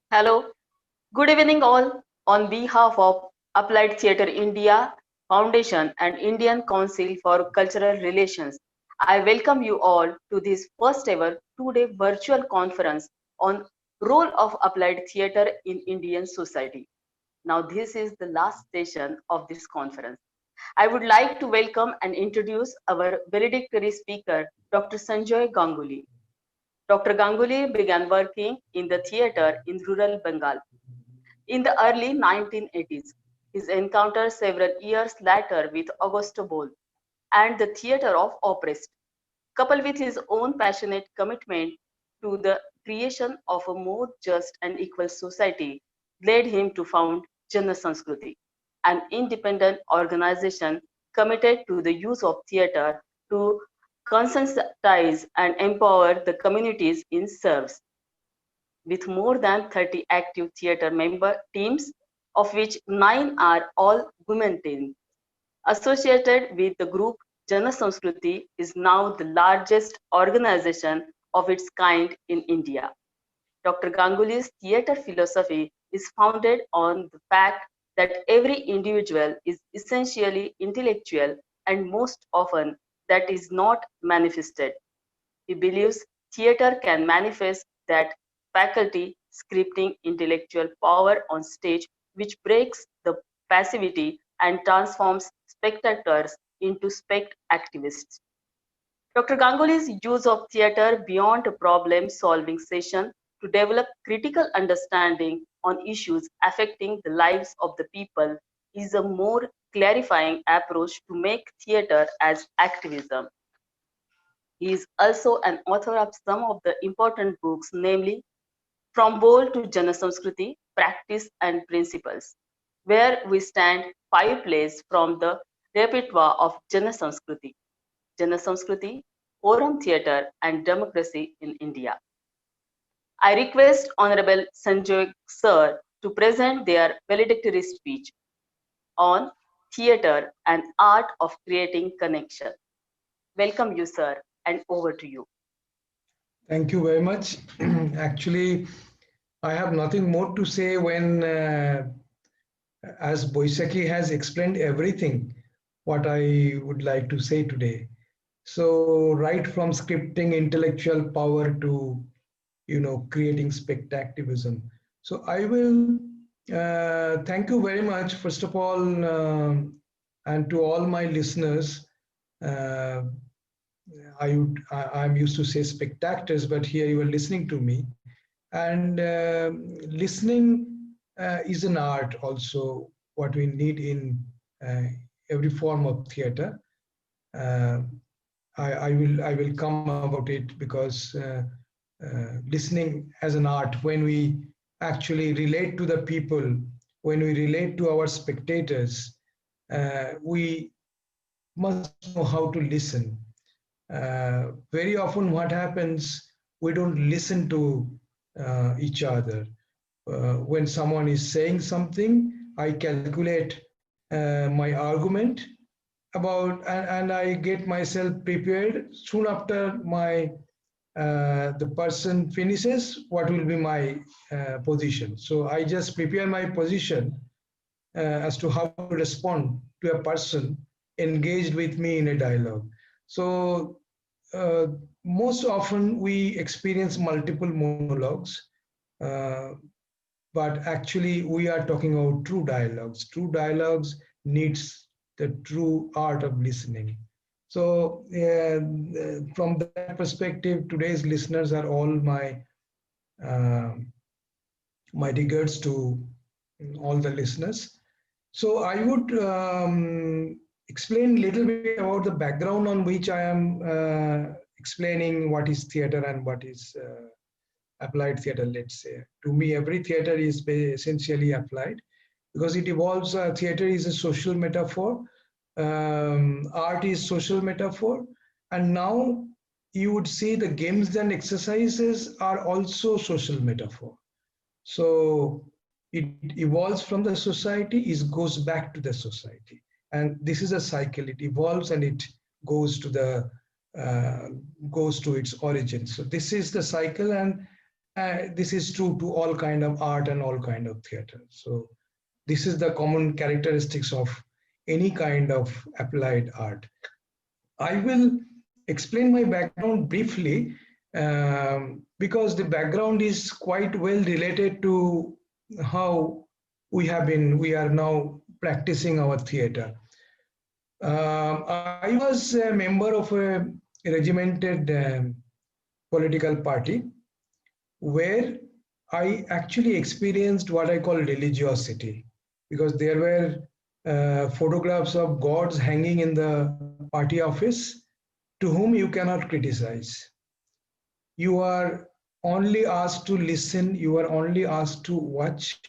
Hello, good evening all. On behalf of Applied Theatre India Foundation and Indian Council for Cultural Relations, I welcome you all to this first ever two-day virtual conference on role of applied theatre in Indian society. Now this is the last session of this conference. I would like to welcome and introduce our valedictory speaker, Dr. Sanjoy Ganguly. Dr. Ganguly began working in the theatre in rural Bengal in the early 1980s. His encounter several years later with Augusto Boal and the theatre of oppressed, coupled with his own passionate commitment to the creation of a more just and equal society, led him to found Jana Sanskriti, an independent organization committed to the use of theatre to conscientize and empower the communities it serves. With more than 30 active theatre member teams, of which 9 are all women teams. Associated with the group, Jana Sanskriti is now the largest organization of its kind in India. Dr. Ganguly's theatre philosophy is founded on the fact that every individual is essentially intellectual and most often that is not manifested. He believes theatre can manifest that faculty scripting intellectual power on stage, which breaks the passivity and transforms spectators into activists. Dr. Ganguly's use of theatre beyond a problem solving session to develop critical understanding on issues affecting the lives of the people is a more clarifying approach to make theatre as activism. He is also an author of some of the important books, namely From Bowl to Jana Samskriti, Practice and Principles, where we stand five plays from the repertoire of Jana Samskriti, Jana Samskriti, Forum Theatre and Democracy in India. I request Honorable Sanjoy Sir to present their valedictory speech on theatre and art of creating connection. Welcome you, sir, and over to you. Thank you very much. Actually, I have nothing more to say when, as Boisaki has explained everything, what I would like to say today. So, right from scripting intellectual power to, creating spectactivism. So, I will thank you very much, first of all, and to all my listeners. Uh, I'm used to say spectators, but here you are listening to me. And listening is an art also, what we need in uh, every form of theater. Uh, I will come about it because listening as an art, when we actually relate to the people, when we relate to our spectators, we must know how to listen. Very often, what happens, we don't listen to each other. When someone is saying something, I calculate my argument and I get myself prepared. Soon after my the person finishes, what will be my position? So I just prepare my position as to how to respond to a person engaged with me in a dialogue. So uh, most often we experience multiple monologues, uh, but actually we are talking about true dialogues. True dialogues needs the true art of listening. So from that perspective, today's listeners are all uh, my regards to all the listeners. So I would explain a little bit about the background on which I am explaining what is theater and what is applied theater, let's say. To me, every theater is essentially applied because it evolves. Theater is a social metaphor, art is social metaphor, and now you would see the games and exercises are also social metaphor. So it evolves from the society, it goes back to the society, and this is a cycle. It evolves and it goes to the uh, goes to its origin. So this is the cycle, and this is true to all kind of art and all kind of theater. So this is the common characteristics of any kind of applied art. I will explain my background briefly, because the background is quite well related to how we are now practicing our theater. I was a member of a regimented political party where I actually experienced what I call religiosity, because there were photographs of gods hanging in the party office to whom you cannot criticize. You are only asked to listen, you are only asked to watch,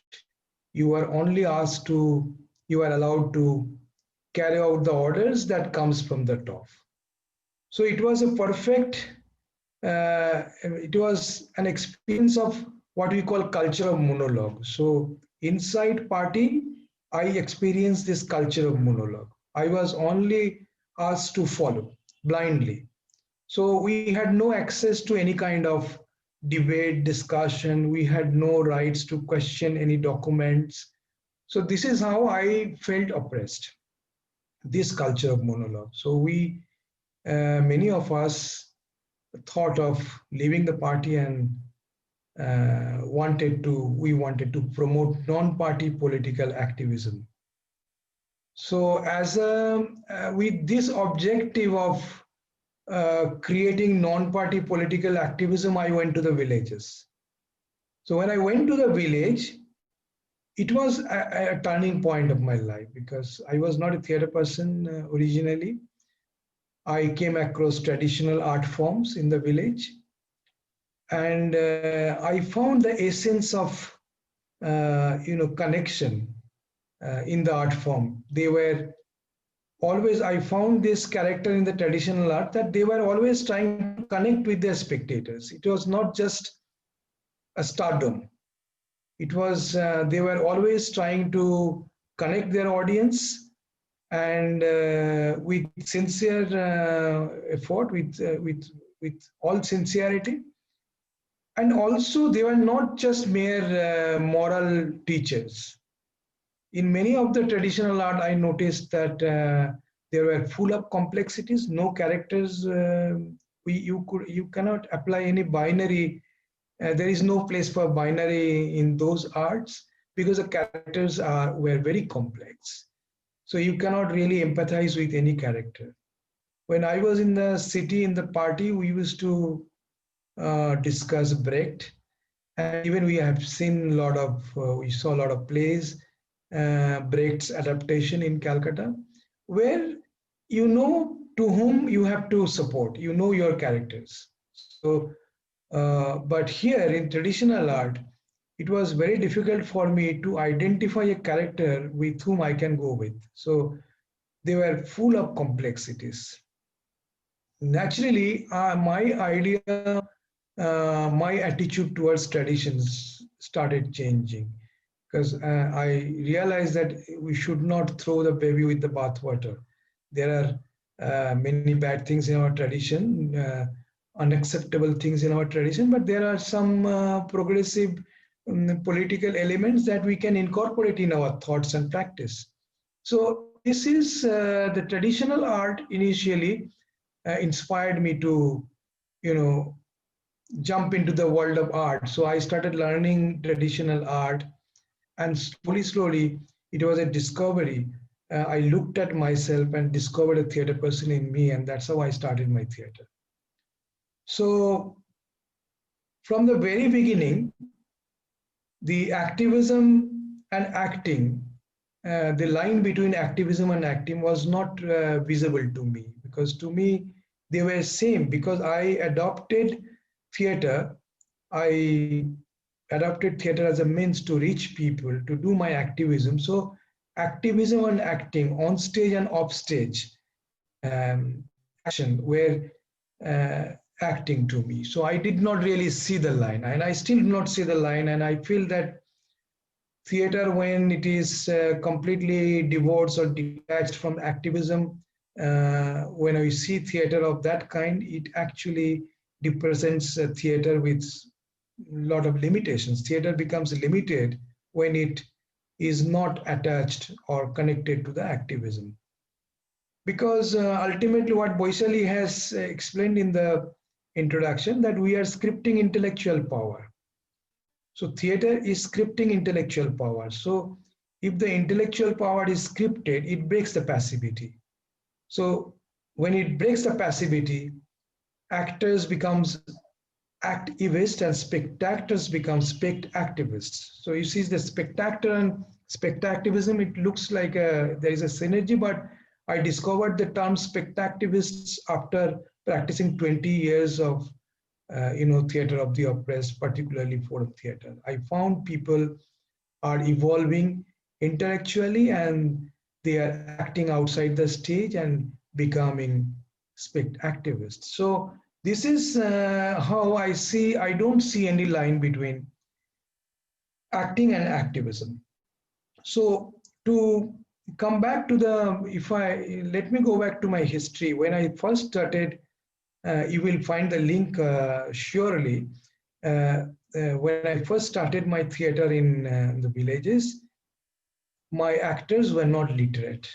you are only asked to, you are allowed to carry out the orders that comes from the top. So it was a perfect, it was an experience of what we call culture of monologue. So inside party, I experienced this culture of monologue. I was only asked to follow blindly. So we had no access to any kind of debate, discussion. We had no rights to question any documents. So this is how I felt oppressed, this culture of monologue. So many of us thought of leaving the party and we wanted to promote non-party political activism. So with this objective of creating non-party political activism, I went to the villages. So when I went to the village, it was a turning point of my life, because I was not a theater person originally. I came across traditional art forms in the village, and I found the essence of connection in the art form. They were always, I found this character in the traditional art, that they were always trying to connect with their spectators. It was not just a stardom. It was they were always trying to connect their audience, and with sincere effort, with all sincerity. And also they were not just mere moral teachers. In many of the traditional art, I noticed that there were full of complexities, no characters. You cannot apply any binary. There is no place for binary in those arts, because the characters were very complex. So you cannot really empathize with any character. When I was in the city, in the party, we used to discuss Brecht, and even we have seen a lot of we saw a lot of plays, Brecht's adaptation in Calcutta, where you know to whom you have to support, you know your characters. So but here in traditional art, it was very difficult for me to identify a character with whom I can go with. So they were full of complexities. Naturally, my idea, my attitude towards traditions started changing, because I realized that we should not throw the baby with the bathwater. There are many bad things in our tradition, unacceptable things in our tradition, but there are some progressive political elements that we can incorporate in our thoughts and practice. So this is the traditional art initially inspired me to, you know, jump into the world of art. So I started learning traditional art, and slowly, it was a discovery. I looked at myself and discovered a theater person in me, and that's how I started my theater. So from the very beginning, the activism and acting, the line between activism and acting was not visible to me, because to me they were same, because I adopted theater. I adopted theater as a means to reach people, to do my activism. So activism and acting on stage and off stage, action were acting to me. So I did not really see the line, and I still do not see the line. And I feel that theater, when it is completely divorced or detached from activism, when I see theater of that kind, it actually represents a theater with lot of limitations. Theater becomes limited when it is not attached or connected to the activism. Because ultimately, what Boisali has explained in the introduction, that we are scripting intellectual power. So theater is scripting intellectual power. So if the intellectual power is scripted, it breaks the passivity. So when it breaks the passivity, actors becomes activists and spectators become spect-activists. So you see the spectator and spect-activism, it looks like there is a synergy, but I discovered the term spect-activists after practicing 20 years of theater of the oppressed, particularly foreign theater. I found people are evolving intellectually and they are acting outside the stage and becoming spect activists. So this is how I see. I don't see any line between acting and activism. So to come back to the, if I let me go back to my history. When I first started, you will find the link surely. When I first started my theater in the villages, my actors were not literate.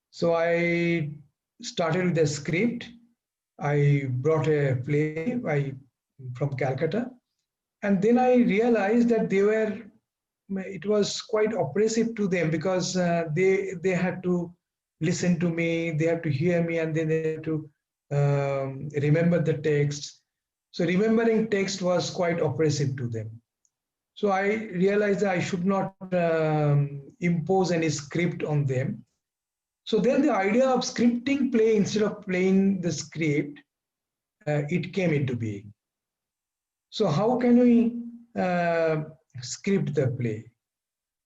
So I started with a script. I brought a play from Calcutta. And then I realized that it was quite oppressive to them because they had to listen to me, they have to hear me, and then they have to remember the text. So remembering text was quite oppressive to them. So I realized that I should not impose any script on them. So then the idea of scripting play instead of playing the script, it came into being. So how can we script the play?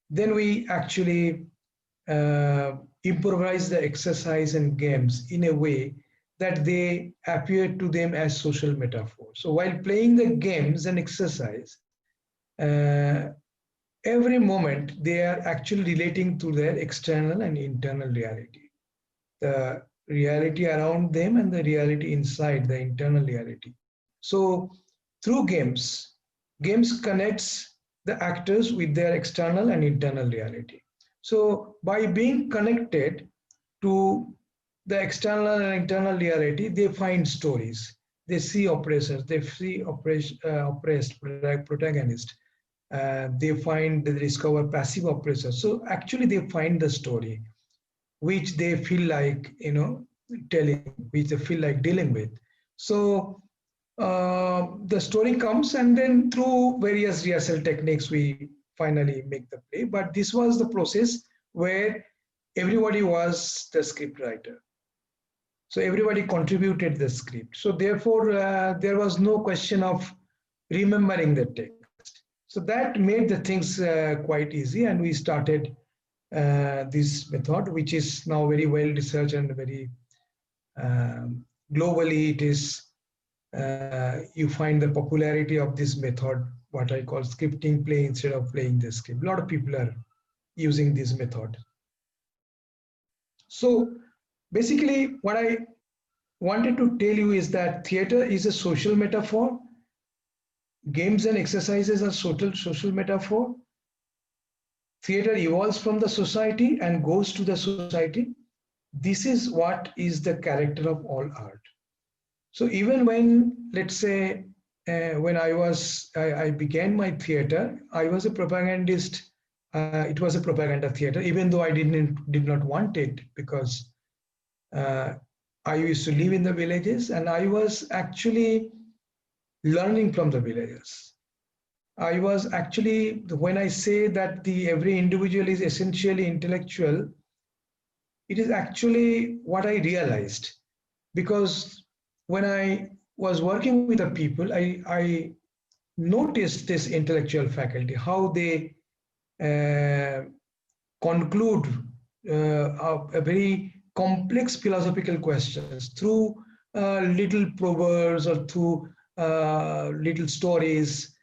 Then we actually improvise the exercise and games in a way that they appear to them as social metaphors. So while playing the games and exercise, uh, every moment they are actually relating to their external and internal reality, the reality around them and the reality inside, the internal reality. So through games connects the actors with their external and internal reality. So by being connected to the external and internal reality, they find stories, they see oppressors, they see oppressed protagonist, they find, they discover passive oppressors. So actually they find the story which they feel like telling, which they feel like dealing with. So the story comes, and then through various rehearsal techniques we finally make the play. But this was the process where everybody was the script writer, so everybody contributed the script. So therefore there was no question of remembering the text. So that made the things quite easy, and we started this method, which is now very well researched and very globally it is, you find the popularity of this method, what I call scripting play instead of playing the script. A lot of people are using this method. So basically what I wanted to tell you is that theater is a social metaphor. Games and exercises are social metaphor. Theater evolves from the society and goes to the society. This is what is the character of all art. So even when, let's say, when I began my theater, I was a propagandist. It was a propaganda theater, even though I did not want it, because uh, I used to live in the villages and I was actually learning from the villages. I was actually, when I say that the every individual is essentially intellectual, it is actually what I realized, because when I was working with the people, I noticed this intellectual faculty, how they uh, conclude a very complex philosophical questions through little proverbs or through little stories.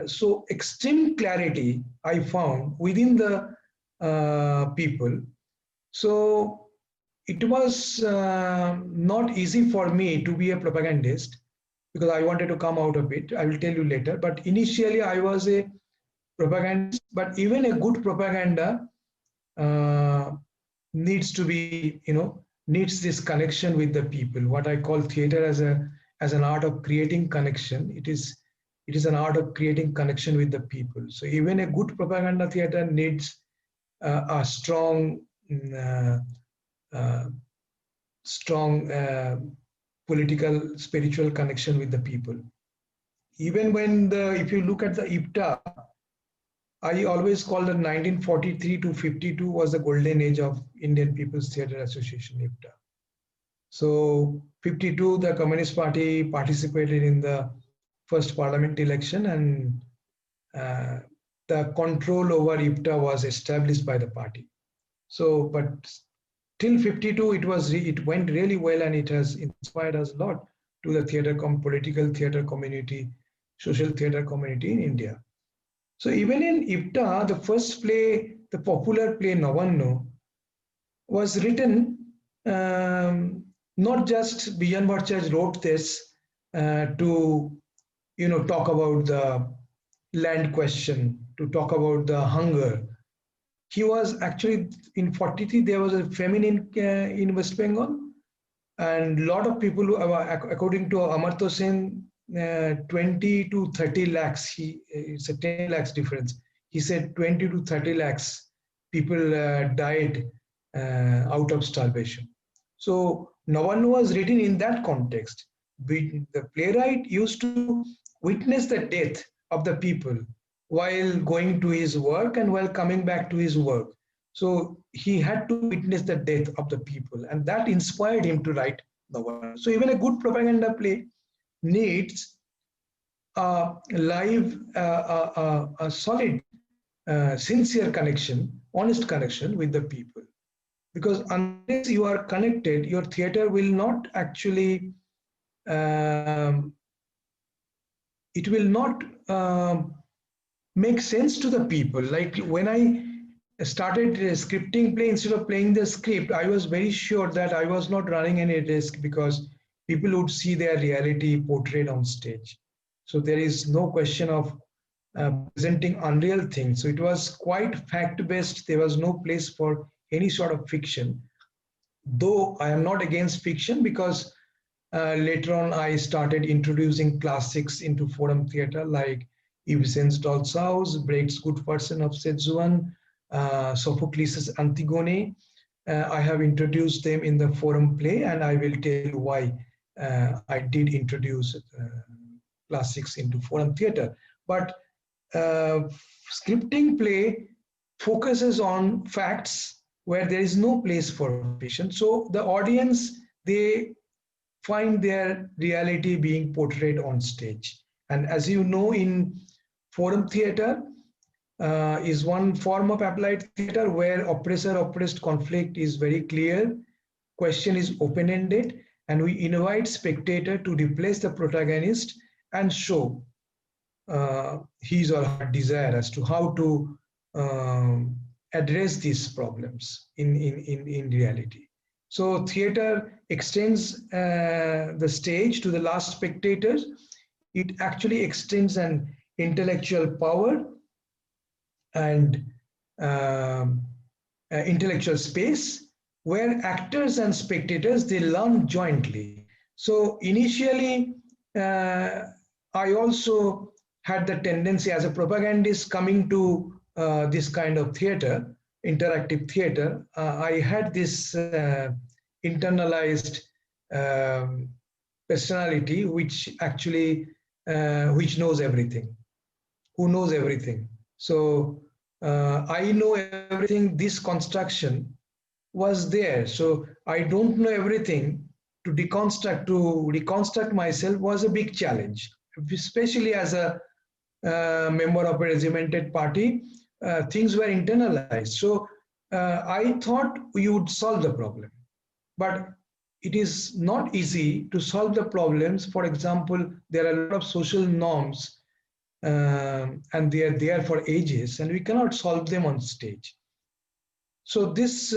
So extreme clarity I found within the people. So it was not easy for me to be a propagandist, because I wanted to come out of it. I will tell you later. But initially, I was a propagandist. But even a good propaganda uh, needs to be, needs this connection with the people. What I call theater as an art of creating connection. It is an art of creating connection with the people. So even a good propaganda theater needs a uh, strong political, spiritual connection with the people. Even when if you look at the IPTA, I always call the 1943 to 52 was the golden age of Indian People's Theatre Association, IPTA. So 52, the Communist Party participated in the first parliament election, and uh, the control over IPTA was established by the party. So, but till 52, it went really well, and it has inspired us a lot to the political theatre community, social theatre community in India. So even in IPTA, the first play, the popular play Navanno, was written, not just Bijan Bhattacharya wrote this to talk about the land question, to talk about the hunger. He was actually in 43. There was a famine in West Bengal, and a lot of people according to Amartya Sen, 20 to 30 lakhs, it's a 10 lakhs difference. He said 20 to 30 lakhs people died out of starvation. So Navannu was written in that context. The playwright used to witness the death of the people while going to his work and while coming back to his work. So he had to witness the death of the people, and that inspired him to write Navannu. So even a good propaganda play needs a live, a solid, sincere connection, honest connection with the people. Because unless you are connected, your theater will not actually, um, it will not make sense to the people. Like when I started scripting play, instead of playing the script, I was very sure that I was not running any risk, because people would see their reality portrayed on stage. So there is no question of presenting unreal things. So it was quite fact based. There was no place for any sort of fiction. Though I am not against fiction, because later on I started introducing classics into forum theater, like Ibsen's Doll's House, Brecht's Good Person of Setsuan, Sophocles' Antigone. I have introduced them in the forum play, and I will tell you why I did introduce classics into forum theater. But uh, scripting play focuses on facts where there is no place for fiction. So the audience, they find their reality being portrayed on stage. And as you know, in forum theater is one form of applied theater where oppressor oppressed conflict is very clear, question is open ended, and we invite spectator to replace the protagonist and show his or her desire as to how to um, address these problems in reality. So theater extends the stage to the last spectators. It actually extends an intellectual power and um, intellectual space where actors and spectators, they learn jointly. So initially, uh, I also had the tendency as a propagandist coming to this kind of theater, interactive theater. I had this internalized um, personality, which actually which knows everything, who knows everything. So I know everything. This construction was there. So I don't know everything. To reconstruct myself was a big challenge, especially as a member of a regimented party. Things were internalized. So I thought we would solve the problem, but it is not easy to solve the problems. For example, there are a lot of social norms, and they are there for ages, and we cannot solve them on stage. So this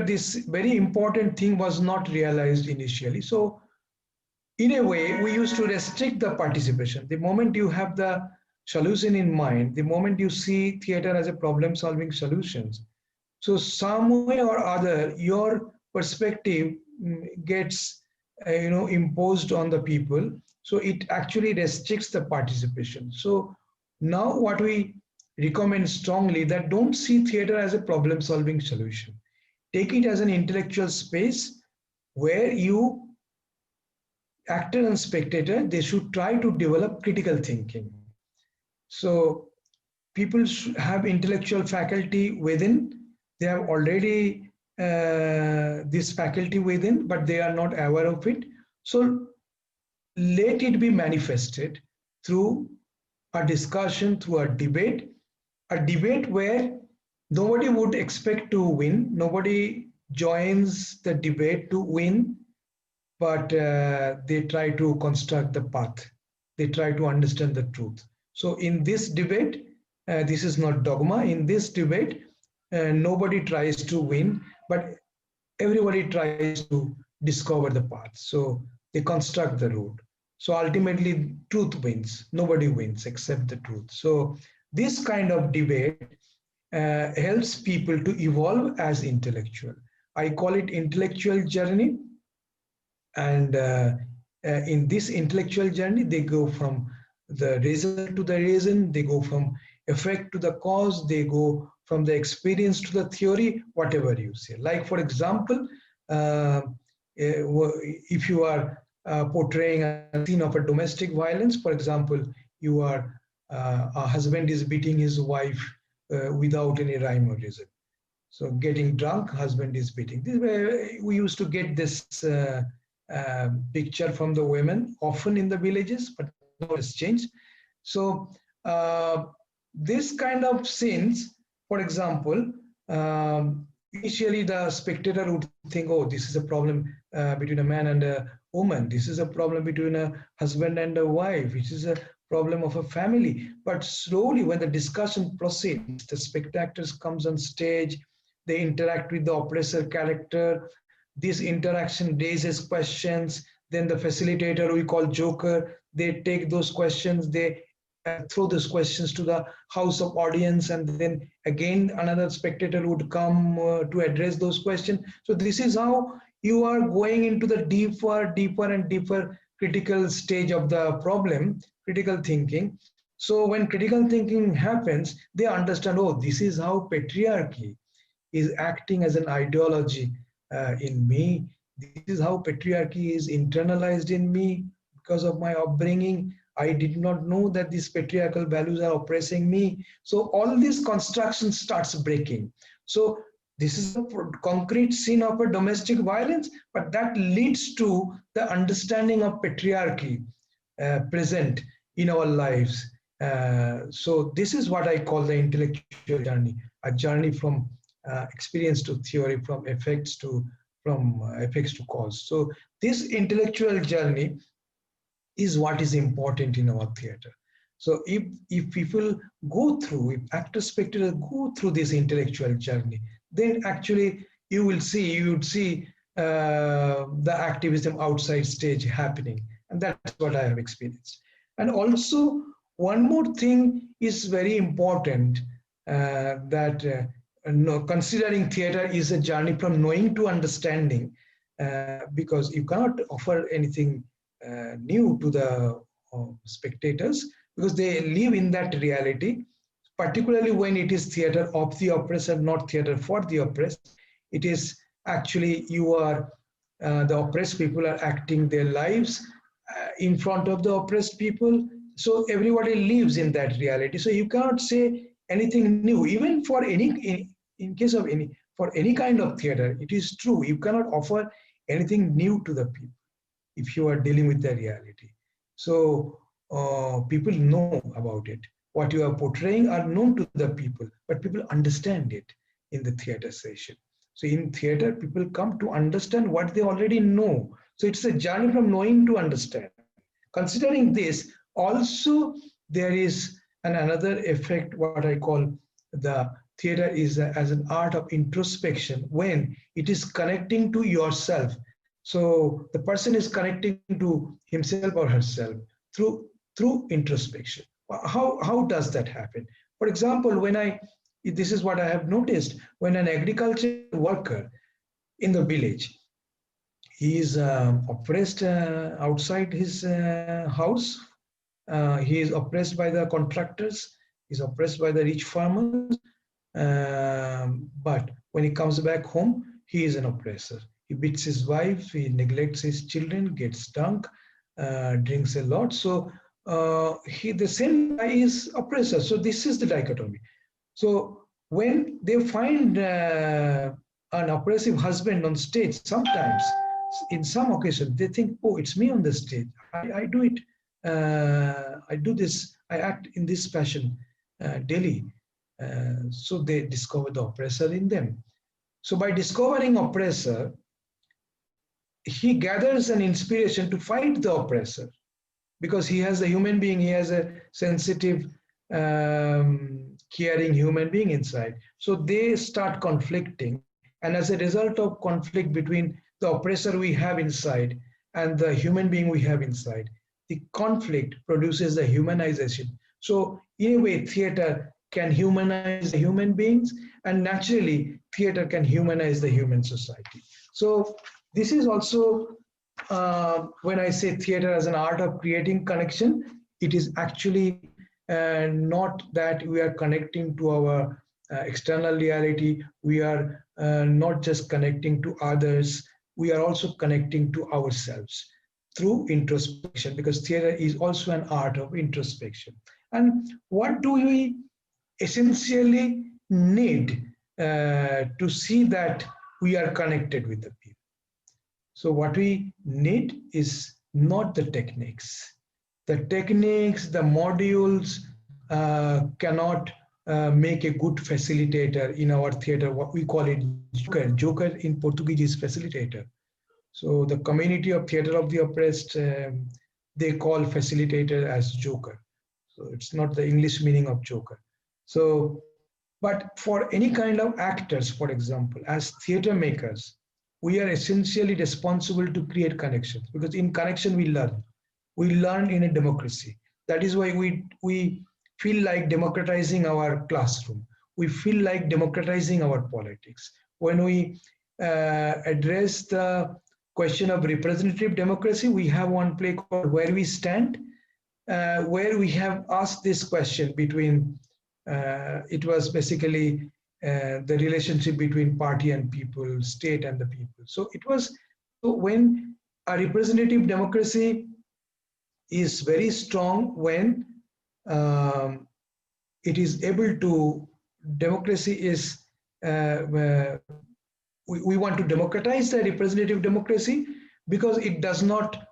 this very important thing was not realized initially. So in a way, we used to restrict the participation. The moment you have the solution in mind, the moment you see theater as a problem solving solutions, so some way or other your perspective gets imposed on the people, so it actually restricts the participation. So now what we recommend strongly, that don't see theater as a problem solving solution, take it as an intellectual space where you, actor and spectator, they should try to develop critical thinking. So people have intellectual faculty within, they have already this faculty within, but they are not aware of it. So let it be manifested through a discussion, through a debate where nobody would expect to win, nobody joins the debate to win, but they try to construct the path, they try to understand the truth. So in this debate, this is not dogma, in this debate nobody tries to win, but everybody tries to discover the path. So they construct the route. So ultimately truth wins, nobody wins except the truth. So this kind of debate helps people to evolve as intellectual. I call it intellectual journey. And in this intellectual journey, they go from the result to the reason, they go from effect to the cause, they go from the experience to the theory, whatever you say. Like for example, if you are portraying a scene of a domestic violence, for example, you are a husband is beating his wife without any rhyme or reason. So getting drunk, husband is beating. We used to get this picture from the women often in the villages, but now it has changed. So this kind of scenes, for example, initially the spectator would think, oh, this is a problem between a man and a woman. This is a problem between a husband and a wife. This is a problem of a family. But slowly, when the discussion proceeds, the spectators comes on stage, they interact with the oppressor character. This interaction raises questions. Then the facilitator, we call joker, they take those questions, they throw those questions to the house of audience, and then again another spectator would come to address those questions. So this is how you are going into the deeper and deeper critical stage of the problem, critical thinking. So when critical thinking happens, they understand, oh, this is how patriarchy is acting as an ideology in me. This is how patriarchy is internalized in me because of my upbringing. I did not know that these patriarchal values are oppressing me. So all this construction starts breaking. So this is a concrete scene of a domestic violence, but that leads to the understanding of patriarchy present in our lives. So this is what I call the intellectual journey, a journey from experience to theory, from effects to cause. So this intellectual journey is what is important in our theater. So if people go through, if actors, spectators go through this intellectual journey, then actually you would see the activism outside stage happening, and that's what I have experienced. And also one more thing is very important, that no, considering theater is a journey from knowing to understanding, because you cannot offer anything new to the spectators, because they live in that reality, particularly when it is theater of the oppressed and not theater for the oppressed. It is actually you are the oppressed people are acting their lives in front of the oppressed people. So everybody lives in that reality. So you cannot say anything new, even for in case of for any kind of theater. It is true, you cannot offer anything new to the people if you are dealing with the reality. So people know about it. What you are portraying are known to the people, but people understand it in the theater session. So in theater, people come to understand what they already know. So it's a journey from knowing to understand. Considering this, also there is another effect, what I call the theater is as an art of introspection when it is connecting to yourself. So the person is connecting to himself or herself through introspection. How does that happen? For example, when I this is what I have noticed when an agricultural worker in the village, he is oppressed outside his house. He is oppressed by the contractors. He's oppressed by the rich farmers. But when he comes back home, he is an oppressor. He beats his wife. He neglects his children. Gets drunk. Drinks a lot. So he the same guy is oppressor. So this is the dichotomy. So when they find an oppressive husband on stage, sometimes in some occasions they think, oh, it's me on the stage. I do it. I do this. I act in this fashion daily. So they discover the oppressor in them. So by discovering oppressor, he gathers an inspiration to fight the oppressor because he has a human being, he has a sensitive, caring human being inside. So they start conflicting. And as a result of conflict between the oppressor we have inside and the human being we have inside, the conflict produces the humanization. So in a way, theater can humanize the human beings, and naturally, theater can humanize the human society. So this is also when I say theater as an art of creating connection, it is actually not that we are connecting to our external reality. We are not just connecting to others, we are also connecting to ourselves through introspection, because theater is also an art of introspection. And what do we essentially need to see that we are connected with the people? So what we need is not the techniques. The techniques, the modules cannot make a good facilitator in our theater. What we call it joker. Joker in Portuguese is facilitator. So the community of theater of the oppressed, they call facilitator as joker. So it's not the English meaning of joker. So, but for any kind of actors, for example, as theater makers, we are essentially responsible to create connections, because in connection we learn. We learn in a democracy. That is why we feel like democratizing our classroom. We feel like democratizing our politics. When we address the question of representative democracy, we have one play called Where We Stand, where we have asked this question between, it was basically the relationship between party and people, state and the people. So it was, so when a representative democracy is very strong, when um, it is able to, democracy is, we want to democratize the representative democracy because it does not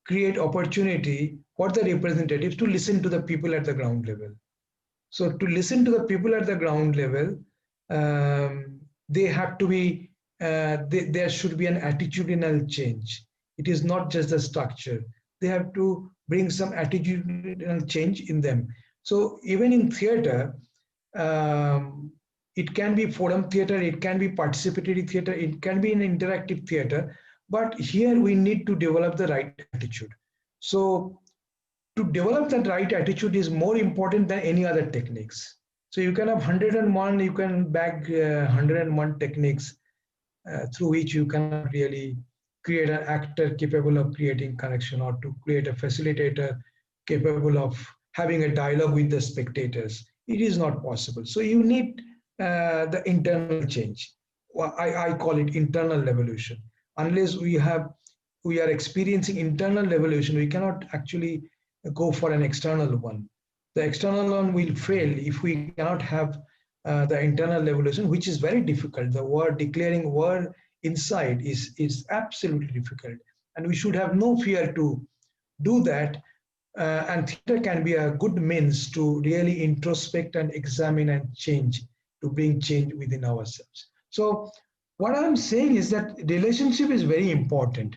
create opportunity for the representatives to listen to the people at the ground level. So to listen to the people at the ground level, they have to be, there should be an attitudinal change. It is not just the structure. They have to bring some attitudinal change in them. So even in theater, um, it can be forum theater, it can be participatory theater, it can be an interactive theater, but here we need to develop the right attitude. So to develop that right attitude is more important than any other techniques. So you can have 101, you can bag 101 techniques through which you cannot really create an actor capable of creating connection, or to create a facilitator capable of having a dialogue with the spectators. It is not possible. So you need the internal change. I call it internal revolution. Unless we are experiencing internal revolution, we cannot actually go for an external one. The external one will fail if we cannot have the internal revolution, which is very difficult. The word declaring war inside is absolutely difficult, and we should have no fear to do that. And theater can be a good means to really introspect and examine and change, to bring change within ourselves. So what I'm saying is that relationship is very important.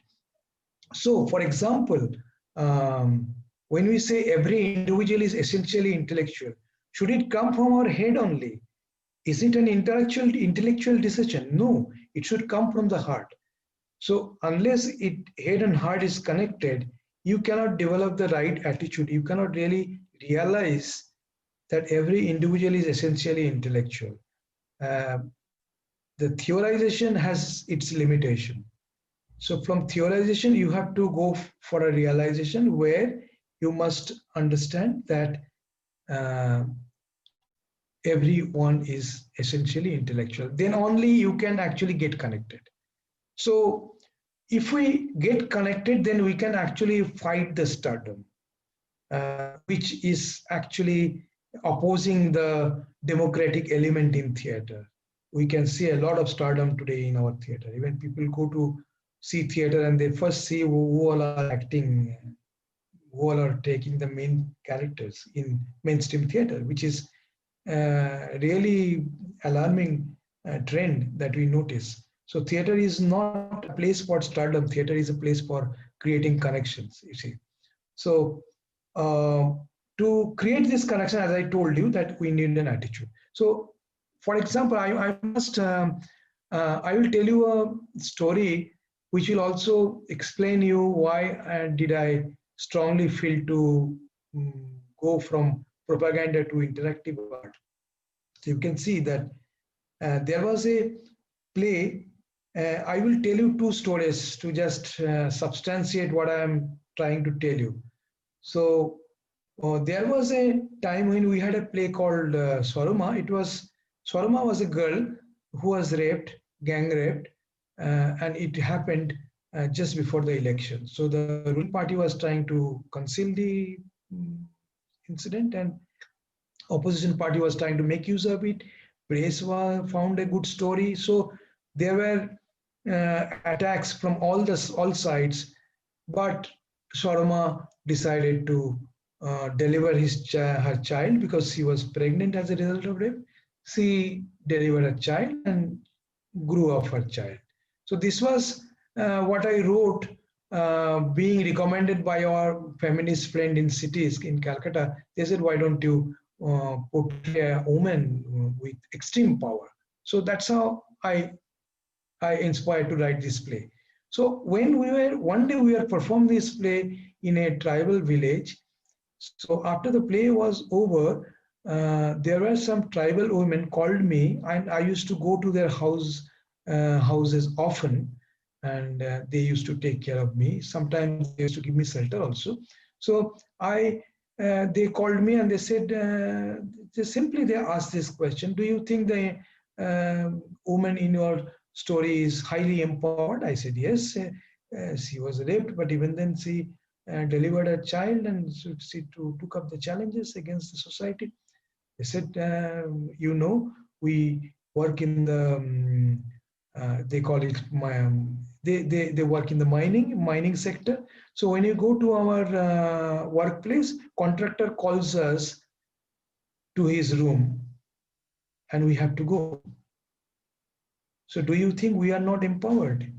So for example, um, when we say every individual is essentially intellectual, should it come from our head only? Is it an intellectual decision? No, it should come from the heart. So unless it head and heart is connected, you cannot develop the right attitude. You cannot really realize that every individual is essentially intellectual. Uh, the theorization has its limitation. So from theorization, you have to go for a realization where you must understand that uh, everyone is essentially intellectual. Then only you can actually get connected. So if we get connected, then we can actually fight the stardom, which is actually opposing the democratic element in theater. We can see a lot of stardom today in our theater. Even people go to see theater and they first see who all are acting, who all are taking the main characters in mainstream theater, which is really alarming trend that we notice. So theater is not a place for stardom. Theater is a place for creating connections. You see. So uh, to create this connection, as I told you, that we need an attitude. So, for example, I will tell you a story which will also explain you why did I strongly feel to go from propaganda to interactive art. So you can see that there was a play. I will tell you two stories to just substantiate what I am trying to tell you. So there was a time when we had a play called Swaruma. It was Swaruma was a girl who was raped, gang raped, and it happened just before the election. So the ruling party was trying to conceal the mm, incident, and opposition party was trying to make use of it. Press found a good story. So there were attacks from all sides, but Sharma decided to deliver her child because she was pregnant as a result of rape. She delivered a child and grew up her child. So this was what I wrote, being recommended by our feminist friend in cities in Calcutta. They said, "Why don't you portray a woman with extreme power?" So that's how I inspired to write this play. So when we were one day we were performing this play in a tribal village. So after the play was over, there were some tribal women called me, and I used to go to their houses often, and they used to take care of me. Sometimes they used to give me shelter also. So I they called me and they said, they asked this question: "Do you think the woman in your story is highly empowered?" I said, "Yes, she was raped, but even then she delivered a child, and so she took up the challenges against the society." They said, we work in the, they call it, they work in the mining sector. So when you go to our workplace, contractor calls us to his room and we have to go. So do you think we are not empowered?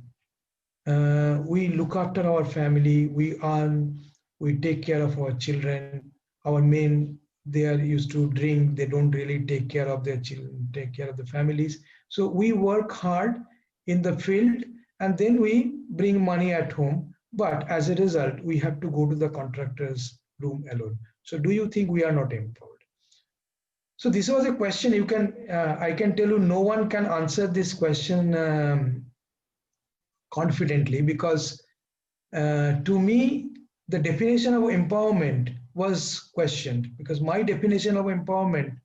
We look after our family, we earn, we take care of our children. Our men, they are used to drink, they don't really take care of their children, take care of the families. So we work hard in the field and then we bring money at home. But as a result, we have to go to the contractor's room alone. So do you think we are not empowered? So this was a question you can, I can tell you, no one can answer this question confidently, because to me, the definition of empowerment was questioned, because my definition of empowerment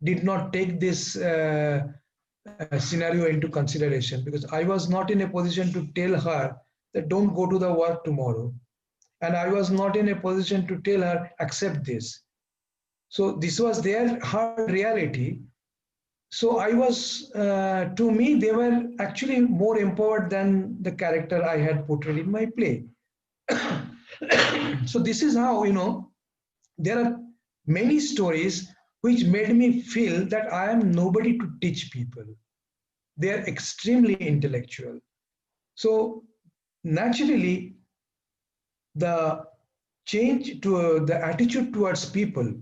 did not take this scenario into consideration, because I was not in a position to tell her that don't go to the work tomorrow. And I was not in a position to tell her accept this. So this was their hard reality. So I was, to me, they were actually more empowered than the character I had portrayed in my play. So this is how, there are many stories which made me feel that I am nobody to teach people. They are extremely intellectual. So naturally, the change to the attitude towards people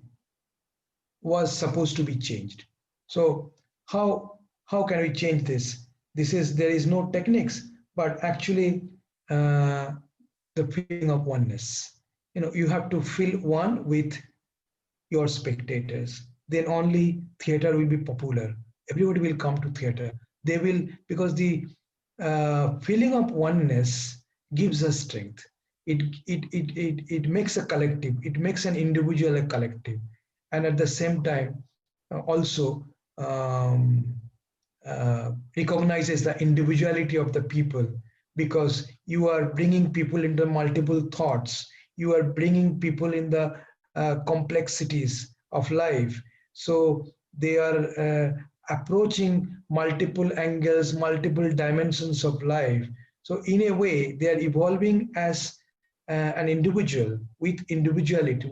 was supposed to be changed. So how can we change this? There is no techniques. but actually uh, the feeling of oneness. You have to feel one with your spectators. Then only theater will be popular. Everybody will come to theater. They will, because the feeling of oneness gives us strength. It makes a collective. It makes an individual a collective, and at the same time, also recognizes the individuality of the people, because you are bringing people into multiple thoughts, you are bringing people in the complexities of life. So they are approaching multiple angles, multiple dimensions of life. So in a way they are evolving as an individual with individuality,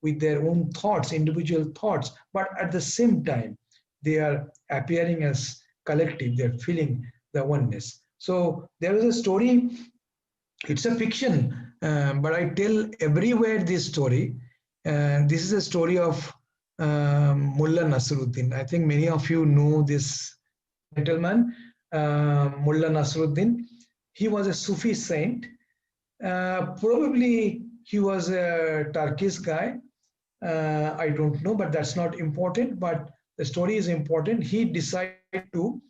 with their own thoughts, individual thoughts, but at the same time they are appearing as collective, they're feeling the oneness. So there is a story, it's a fiction, but I tell everywhere this story. This is a story of Mullah Nasruddin. I think many of you know this gentleman, Mullah Nasruddin. He was a Sufi saint. Probably he was a Turkish guy. I don't know, but that's not important. But the story is important. He decided to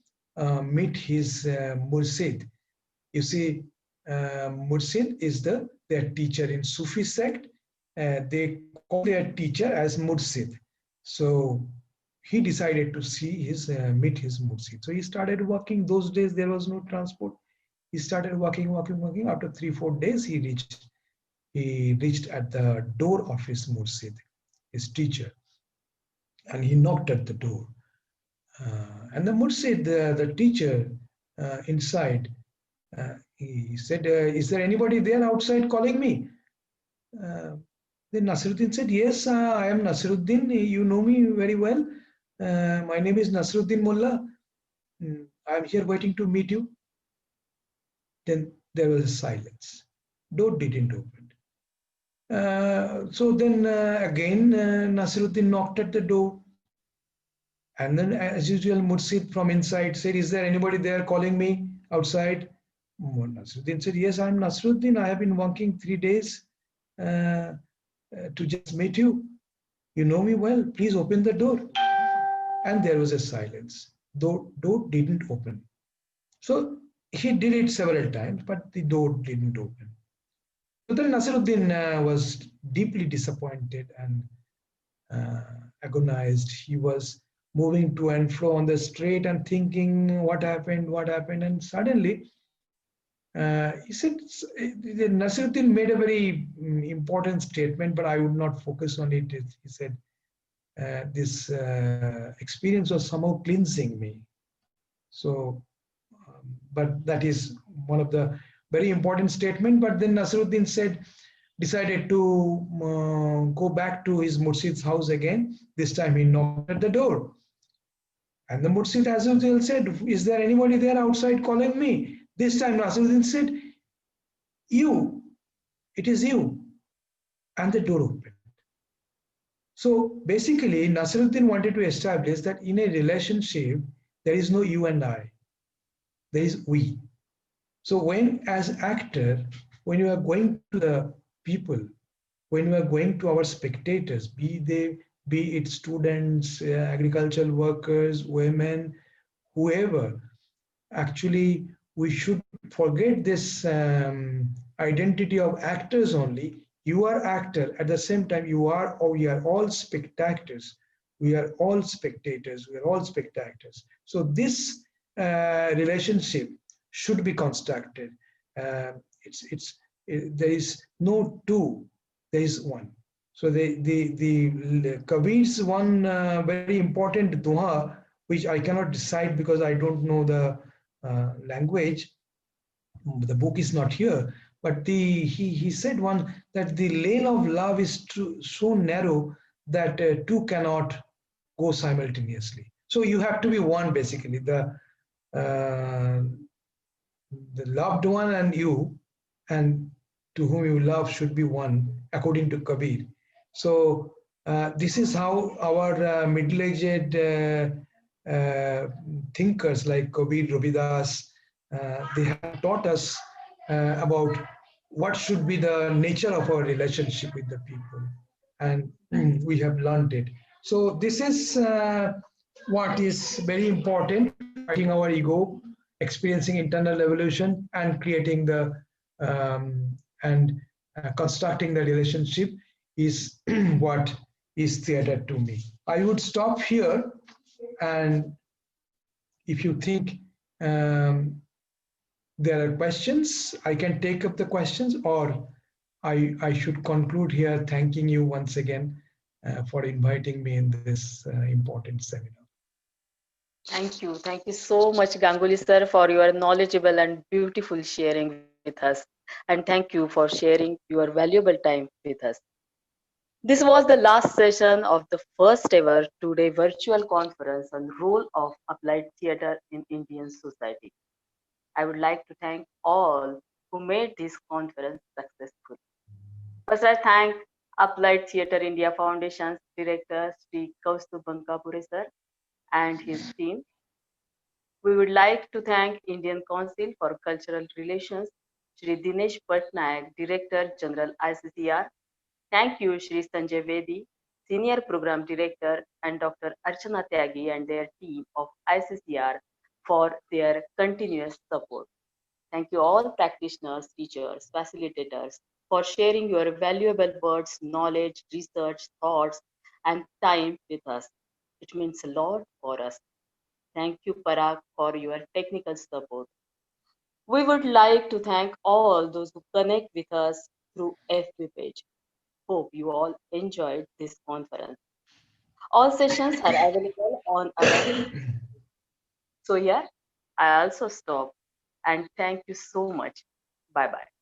meet his mursid. You see, mursid is their teacher in Sufi sect. They call their teacher as mursid. So he decided to meet his mursid. So he started walking. Those days there was no transport. He started walking, walking, walking. After 3, 4 days, he reached at the door of his mursid, his teacher, and he knocked at the door. And the mursid, the teacher inside, he said, "Is there anybody there outside calling me?" Uh, then Nasruddin said, "Yes, I am Nasruddin. You know me very well. My name is Nasruddin Mullah. I am here waiting to meet you." Then there was a silence. Door didn't open. So then again, Nasruddin knocked at the door. And then, as usual, Mursid from inside said, "Is there anybody there calling me outside?" Nasruddin said, "Yes, I'm Nasruddin. I have been walking 3 days to just meet you. You know me well. Please open the door." And there was a silence. Door didn't open. So he did it several times, but the door didn't open. So then Nasruddin was deeply disappointed and agonized. He was moving to and fro on the street and thinking, what happened, what happened? And suddenly, he said, Nasruddin made a very important statement, but I would not focus on it. He said, this experience was somehow cleansing me. So, but that is one of the very important statement. But then Nasruddin decided to go back to his Mursid's house again. This time he knocked at the door. And the Mursid as usual said, "Is there anybody there outside calling me?" This time Nasruddin said, "You, it is you." And the door opened. So basically, Nasruddin wanted to establish that in a relationship, there is no you and I, there is we. So when as actor, when you are going to the people, when we are going to our spectators, be it students, agricultural workers, women, whoever, actually we should forget this identity of actors only. You are actor, at the same time you are, or we are all spectators. We are all spectators. We are all spectators. So this relationship should be constructed. There is no two, there is one. So the Kabir's one very important doha, which I cannot decide because I don't know the language. The book is not here, but he said one that the lane of love is so narrow that two cannot go simultaneously. So you have to be one, basically. The loved one and you, and to whom you love, should be one, according to Kabir. So this is how our middle-aged thinkers like Kabir, Ravidas, They have taught us about what should be the nature of our relationship with the people, and we have learned it. So this is what is very important: fighting our ego, experiencing internal evolution, and creating the and constructing the relationship is what is theater to me. I would stop here, and if you think um, there are questions, I can take up the questions, or I should conclude here thanking you once again for inviting me in this important seminar. Thank you. Thank you so much, Ganguly sir, for your knowledgeable and beautiful sharing with us. And thank you for sharing your valuable time with us. This was the last session of the first ever two-day virtual conference on role of applied theatre in Indian society. I would like to thank all who made this conference successful. First, I thank Applied Theatre India Foundation's director, Sri Kaustubh Bankapure sir, and his team. We would like to thank Indian Council for Cultural Relations, Shri Dinesh Patnaik, Director General ICCR. Thank you, Shri Sanjay Vedi, Senior Program Director, and Dr. Archana Tyagi and their team of ICCR for their continuous support. Thank you all practitioners, teachers, facilitators for sharing your valuable words, knowledge, research, thoughts, and time with us. It means a lot for us. Thank you, Parag, for your technical support. We would like to thank all those who connect with us through FB page. Hope you all enjoyed this conference. All sessions are available on our. So here, I also stop and thank you so much. Bye bye.